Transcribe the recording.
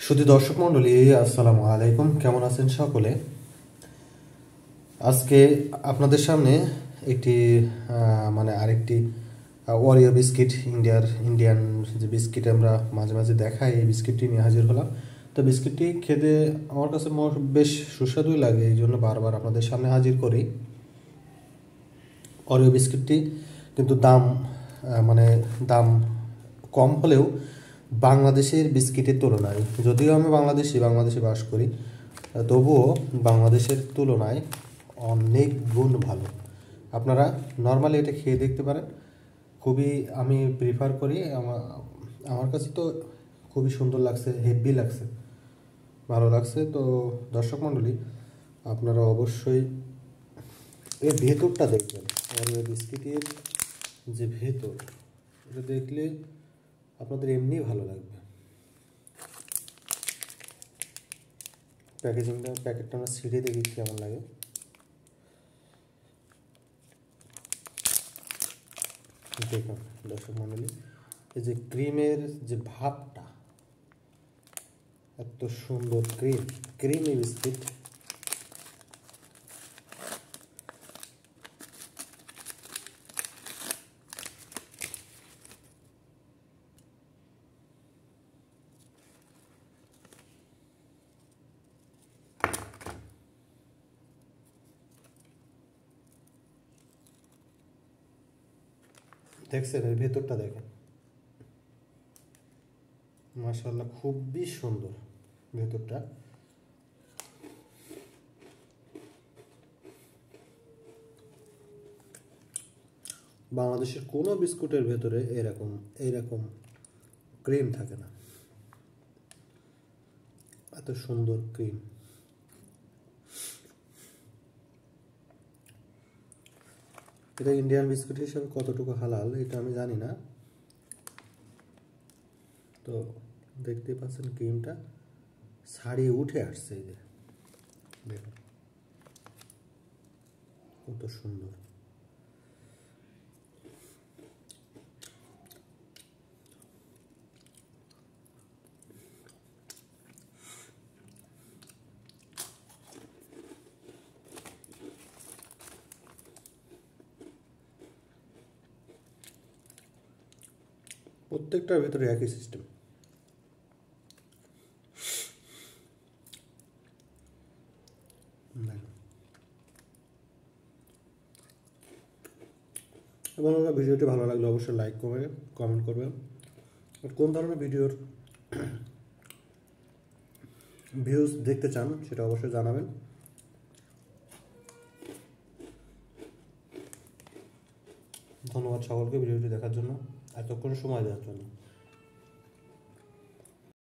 শুধু দর্শক মণ্ডলী, আসসালামু আলাইকুম। কেমন আছেন সকলে? আজকে আপনাদের সামনে একটি আরেকটি ওরিও বিস্কিট, ইন্ডিয়ান যে বিস্কিট আমরা মাঝে মাঝে দেখাই, এই বিস্কিটটি নিয়ে হাজির হলাম। তো বিস্কিটটি খেতে আমার কাছে বেশ সুস্বাদুই লাগে, এই জন্য বারবার আপনাদের সামনে হাজির করি। ওরিও বিস্কিটটি কিন্তু দাম কম হলেও বাংলাদেশের বিস্কিটের তুলনায়, যদিও আমি বাংলাদেশে বাস করি, তবুও বাংলাদেশের তুলনায় অনেক গুণ ভালো। আপনারা নর্মালি এটা খেয়ে দেখতে পারেন। খুবই আমি প্রিফার করি। আমার কাছে তো খুবই সুন্দর লাগছে, হেভি লাগছে, ভালো লাগছে। তো দর্শক মণ্ডলী, আপনারা অবশ্যই এর ভেতরটা দেখবেন। আর ওই বিস্কিটের যে ভেতর, এটা দেখলে আপনাদের এমনি ভালো লাগবে। প্যাকেটটা আমরা ছিঁড়ে দেখি কেমন লাগে। দেখুন দর্শক মণ্ডলী, এই যে ক্রিমের যে ভাবটা, এত সুন্দর ক্রিমি বিস্কিট। দেখছেন এর ভেতরটা? দেখেন, মাশাআল্লাহ, খুবই সুন্দর ভেতরটা। বাংলাদেশের কোনো বিস্কুটের ভেতরে এরকম ক্রিম থাকে না, এত সুন্দর ক্রিম। এটা ইন্ডিয়ান বিস্কুট হিসেবে কতটুকু হালাল এটা আমি জানি না। তো দেখতেই পাচ্ছেন ক্রিমটা ছাড়িয়ে উঠে আসছে, এই যে দেখুন কত সুন্দর। প্রত্যেকটার ভেতরে একই সিস্টেম। এবং ভিডিওটি ভালো লাগলে অবশ্যই লাইক করবেন, কমেন্ট করবেন। আর কোন ধরনের ভিডিওর ভিউজ দেখতে চান সেটা অবশ্যই জানাবেন। ধন্যবাদ সকলকে ভিডিওটি দেখার জন্য, এতক্ষণ সময় দেওয়ার জন্য।